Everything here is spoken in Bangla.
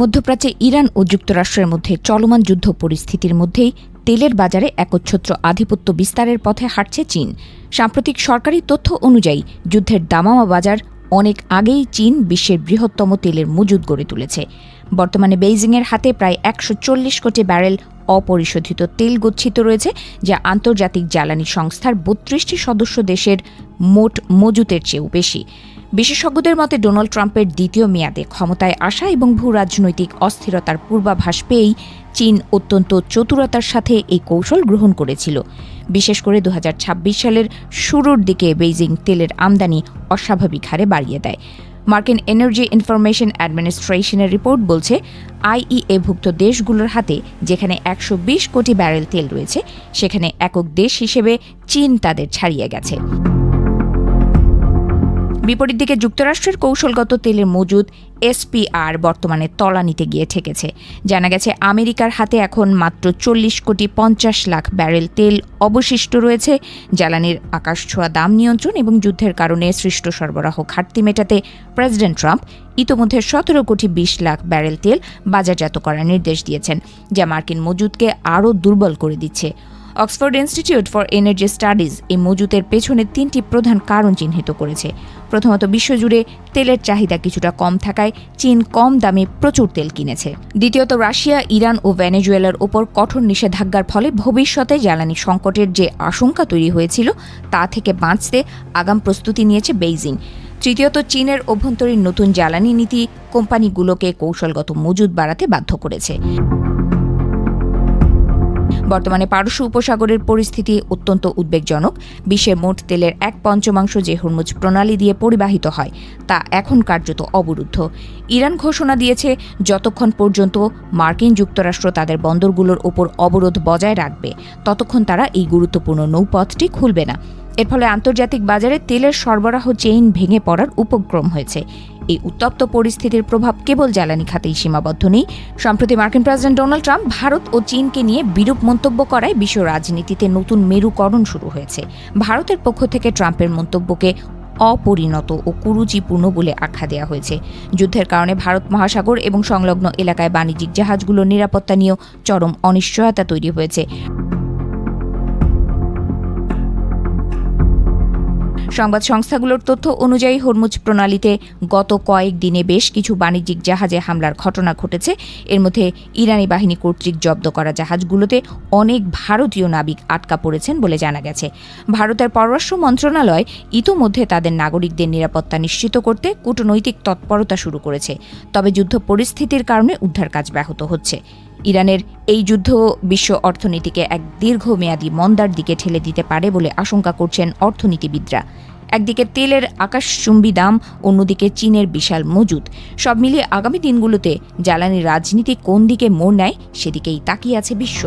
মধ্যপ্রাচ্যে ইরান ও যুক্তরাষ্ট্রের মধ্যে চলমান যুদ্ধ পরিস্থিতির মধ্যেই তেলের বাজারে একচ্ছত্র আধিপত্য বিস্তারের পথে হাঁটছে চীন। সাম্প্রতিক সরকারি তথ্য অনুযায়ী যুদ্ধের দামামা বাজার অনেক আগেই চীন বিশ্বের বৃহত্তম তেলের মজুদ গড়ে তুলেছে। বর্তমানে বেইজিংয়ের হাতে প্রায় ১৪০ কোটি ব্যারেল অপরিশোধিত তেল গচ্ছিত রয়েছে, যা আন্তর্জাতিক জ্বালানি সংস্থার ৩২টি সদস্য দেশের মোট মজুতের চেয়েও বেশি। বিশেষজ্ঞদের মতে ডোনাল্ড ট্রাম্পের দ্বিতীয় মেয়াদে ক্ষমতায় আসা এবং ভূ রাজনৈতিক অস্থিরতার পূর্বাভাস পেয়েই চীন অত্যন্ত চতুরতার সাথে এই কৌশল গ্রহণ করেছিল। বিশেষ করে ২০২৬ সালের শুরুর দিকে বেইজিং তেলের আমদানি অস্বাভাবিক হারে বাড়িয়ে দেয়। মার্কিন এনার্জি ইনফরমেশন অ্যাডমিনিস্ট্রেশনের রিপোর্ট বলছে, আইইএভুক্ত দেশগুলোর হাতে যেখানে ১২০ কোটি ব্যারেল তেল রয়েছে, সেখানে একক দেশ হিসেবে চীন তাদের ছাড়িয়ে গেছে। বিপরীত দিকে যুক্তরাষ্ট্রের কৌশলগত তেলের মজুদ এসপিআর বর্তমানে তলানিতে গিয়ে ঠেকেছে। জানা গেছে আমেরিকার হাতে এখন মাত্র ৪০,৫০,০০,০০০ ব্যারেল তেল অবশিষ্ট রয়েছে। জ্বালানির আকাশছোঁয়া দাম নিয়ন্ত্রণ এবং যুদ্ধের কারণে সৃষ্ট সরবরাহ ঘাটতি মেটাতে প্রেসিডেন্ট ট্রাম্প ইতোমধ্যে ১৭,২০,০০,০০০ ব্যারেল তেল বাজারজাত করার নির্দেশ দিয়েছেন, যা মার্কিন মজুদকে আরও দুর্বল করে দিচ্ছে। Oxford institute for energy studies এই মজুতের পেছনে ৩টি প্রধান কারণ চিহ্নিত করেছে। প্রথমত, বিশ্বজুড়ে তেলের চাহিদা কিছুটা কম থাকায় চীন কম দামে প্রচুর তেল কিনেছে। দ্বিতীয়ত, রাশিয়া, ইরান ও ভেনেজুয়েলার ওপর কঠোর নিষেধাজ্ঞার ফলে ভবিষ্যতে জ্বালানি সংকটের যে আশঙ্কা তৈরি হয়েছিল তা থেকে বাঁচতে আগাম প্রস্তুতি নিয়েছে বেইজিং। তৃতীয়ত, চীনের অভ্যন্তরীণ নতুন জ্বালানি নীতি কোম্পানিগুলোকে কৌশলগত মজুদ বাড়াতে বাধ্য করেছে। বর্তমানে পারস্য উপসাগরের পরিস্থিতি অত্যন্ত উদ্বেগজনক। বিশ্বের মোট তেলের ১/৫ যে হরমুজ প্রণালী দিয়ে পরিবাহিত হয় তা এখন কার্যত অবরুদ্ধ। ইরান ঘোষণা দিয়েছে, যতক্ষণ পর্যন্ত মার্কিন যুক্তরাষ্ট্র তাদের বন্দরগুলোর ওপর অবরোধ বজায় রাখবে, ততক্ষণ তারা এই গুরুত্বপূর্ণ নৌপথটি খুলবে না। এর ফলে আন্তর্জাতিক বাজারে তেলের সরবরাহ চেইন ভেঙে পড়ার উপক্রম হয়েছে। এই উত্তপ্ত পরিস্থিতির প্রভাব কেবল জ্বালানি খাতেই সীমাবদ্ধ নেই। সম্প্রতি মার্কিন প্রেসিডেন্ট ডোনাল্ড ট্রাম্প ভারত ও চীনকে নিয়ে বিরূপ মন্তব্য করায় বিশ্ব রাজনীতিতে নতুন মেরুকরণ শুরু হয়েছে। ভারতের পক্ষ থেকে ট্রাম্পের মন্তব্যকে অপরিণত ও কুরুচিপূর্ণ বলে আখ্যা দেওয়া হয়েছে। যুদ্ধের কারণে ভারত মহাসাগর এবং সংলগ্ন এলাকায় বাণিজ্যিক জাহাজগুলোর নিরাপত্তা নিয়েও চরম অনিশ্চয়তা তৈরি হয়েছে। সংবাদ সংস্থাগুলোর তথ্য অনুযায়ী হরমুজ প্রণালীতে গত কয়েক দিনে বেশ কিছু বাণিজ্যিক জাহাজে হামলার ঘটনা ঘটেছে। এর মধ্যে ইরানি বাহিনী কর্তৃক জব্দ করা জাহাজগুলোতে অনেক ভারতীয় নাবিক আটকা পড়েছেন বলে জানা গেছে। ভারতের পররাষ্ট্র মন্ত্রণালয় ইতোমধ্যে তাদের নাগরিকদের নিরাপত্তা নিশ্চিত করতে কূটনৈতিক তৎপরতা শুরু করেছে। তবে যুদ্ধ পরিস্থিতির কারণে উদ্ধার কাজ ব্যাহত হচ্ছে। ইরানের এই যুদ্ধ বিশ্ব অর্থনীতিকে এক দীর্ঘমেয়াদী মন্দার দিকে ঠেলে দিতে পারে বলে আশঙ্কা করছেন অর্থনীতিবিদরা। একদিকে তেলের আকাশচুম্বী দাম, অন্যদিকে চীনের বিশাল মজুদ। সব মিলিয়ে আগামী দিনগুলোতে জ্বালানি রাজনীতি কোন দিকে মোড় নেয় সেদিকেই তাকিয়ে আছে বিশ্ব।